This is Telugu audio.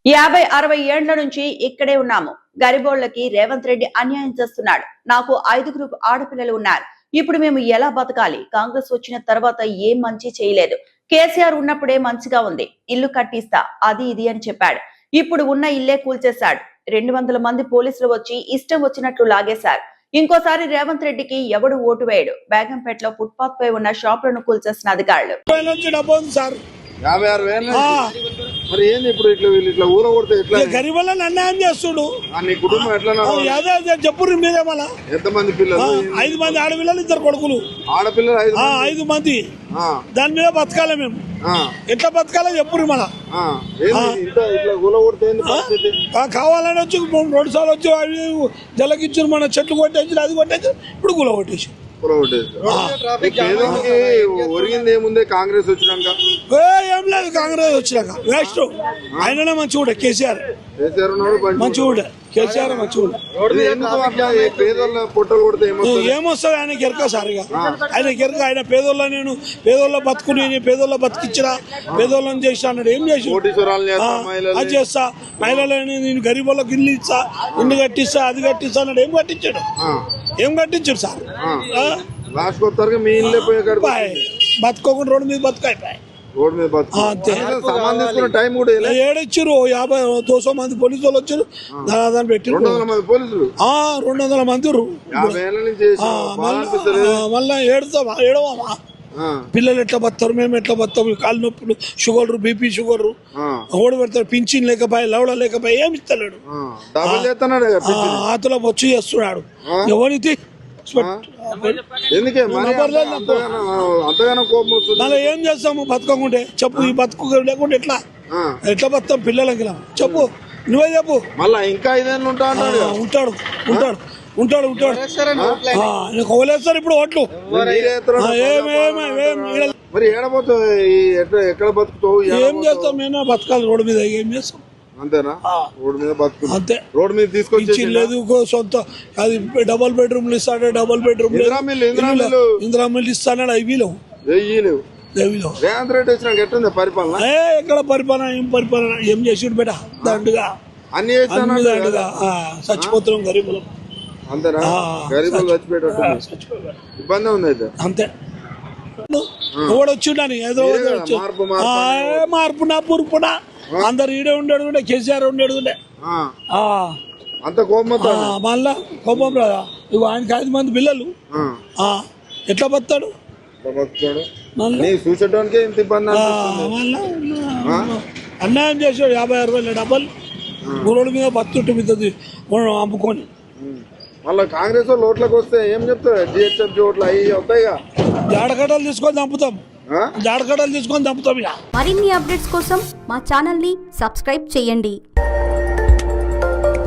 50-60 ఏండ్ల నుంచి ఇక్కడే ఉన్నాము. గరిబోళ్లకి రేవంత్ రెడ్డి అన్యాయం చేస్తున్నాడు. నాకు 5 ఆడపిల్లలు ఉన్నారు. ఇప్పుడు మేము ఎలా బతకాలి? కాంగ్రెస్ వచ్చిన తర్వాత ఏం మంచి చేయలేదు. కేసీఆర్ ఉన్నప్పుడే మంచిగా ఉంది. ఇల్లు కట్టిస్తా అది ఇది అని చెప్పాడు. ఇప్పుడు ఉన్న ఇల్లే కూల్చేశాడు. 200 మంది పోలీసులు వచ్చి ఇష్టం వచ్చినట్లు లాగేశారు. ఇంకోసారి రేవంత్ రెడ్డికి ఎవడు ఓటు వేయడు. బేగంపేటలో ఫుట్పాత్ పై ఉన్న షాపులను కూల్చేసిన అధికారులు. 56,000 మరి ఏంది ఇప్పుడు ఇట్లా ఊర కొడితే ఎట్లా? గరీబులను అన్యాయం చేస్తుడు. నీ కుటుంబం ఎట్లా చెప్పుర్రు మీదే మళ్ళా. ఎంతమంది పిల్లలు? 5 మంది ఆడపిల్లలు, 2 కొడుకులు. ఆడపిల్లలు 5 మంది. దాని మీద బతకాలి మేము. ఎట్లా బతకాలో చెప్పుర్రు మళ్ళా. ఇట్లా ఊర కొడితే కావాలని వచ్చి 2 సార్లు వచ్చి అవి జలకిచ్చారు, మన చెట్లు కొట్టేసి అది కొట్టేసి ఇప్పుడు గుల కొట్టేసి ఒరిగింది ఏముంది కాంగ్రెస్ వచ్చినాక? ఏం లేదు, కాంగ్రెస్ వచ్చినాక వేస్ట్. ఆయననే మంచిగా కేసీఆర్ మంచిగా కేసీఆర్ మంచిగా పొట్టలు కొడితే ఏమొస్తుంది ఆయనకి ఎరక సారిగా. ఆయనకి ఎరక. ఆయన పేదోళ్ళ బతుకుని పేదోళ్ళ బతికిచ్చినా పేదోళ్ళని చేస్తా అన్నాడు. ఏం చేసి అది చేస్తా, మహిళలని నేను గరీబులకు ఇల్లు ఇస్తా, ఇల్లు కట్టిస్తా, అది కట్టిస్తా అన్నాడు. ఏం కట్టించాడు? ఏం కట్టించాడు సార్? మీ ఇల్లు బతుకోకుండా రోడ్డు మీద బతుకైపోయాయి. టైం కూడా ఏడిచ్చారు. 200 మంది పోలీసు వాళ్ళు వచ్చారు. దాని పెట్టి 200 మంది. మళ్ళా ఏడవమా పిల్లలు ఎట్లా బతారు, మేము ఎట్లా బతాము? కాలు నొప్పులు, షుగర్, బీపీ, షుగర్ ఓడి పెడతాడు. పింఛన్ లేకపోయి, లవడ లేకపోయి ఏమి ఇస్తలేడు. ఆతలో వచ్చి చేస్తున్నాడు. ఎవరికి మళ్ళీ ఏం చేస్తాము బతకకుంటే? చెప్పు. ఈ బతుకు లేకుంటే ఎట్లా బతాం? పిల్లలకి చెప్పు, నువ్వే చెప్పు. మళ్ళా ఇంకా 5 ఏళ్ళు ఉంటాడు. కోలేస్తారు ఇప్పుడు ఓట్లు. మరి ఎక్కడ బతుకుతావు? ఏం చేస్తాం? మేము బతకాలి రోడ్డు మీద. ఏం చేస్తాం? అంతేనా? రోడ్డు మీద బతుకు. అంతే. రోడ్డు మీద తీసుకొచ్చి లేదు సొంత. అది డబుల్ బెడ్రూమ్లు ఇస్తాడు. డబుల్ బెడ్రూమ్ ఇందిరా మిల్లు ఇస్తాడు. అవి లేవు. రేవంత్ రెడ్డి వచ్చినాక ఎట్లుంది పరిపాలన? ఎక్కడ పరిపాలన? ఏం పరిపాలన? ఏం చేసాడు బేట? దండుగా అన్ని దండుగా చచ్చిపోతున్నాం గరీబులు. అంతేనా? గరీబులు చచ్చిపోయేటట్టు ఇబ్బంది ఉంది అయితే. అంతే. ఎవడు వచ్చిండని ఏదో మార్పునా పూర్పునా అందరు ఈడే ఉండేది. కేసీఆర్ ఉండేది. అంత కోపం మళ్ళా కోపం రాదా? ఇవి ఆయనకి 5 మంది పిల్లలు. ఎట్లా బతాడు? చూసేటానికి ఇంత ఇబ్బంది. అన్యాయం చేసాడు. 50-60 డబ్బలు గురువుల మీద బతుంటు మీద అమ్ముకొని. మళ్ళీ కాంగ్రెస్ వాళ్ళు ఓట్లకు వస్తే ఏం చెప్తారు? GHF ఓట్లు అవి అవుతాయిగా. జాడకట్టలు తీసుకొని చంపుతాం. జాడకట్టలు తీసుకొని చంపుతాం. మరిన్ని అప్డేట్స్ కోసం మా ఛానల్ ని సబ్స్క్రైబ్ చేయండి.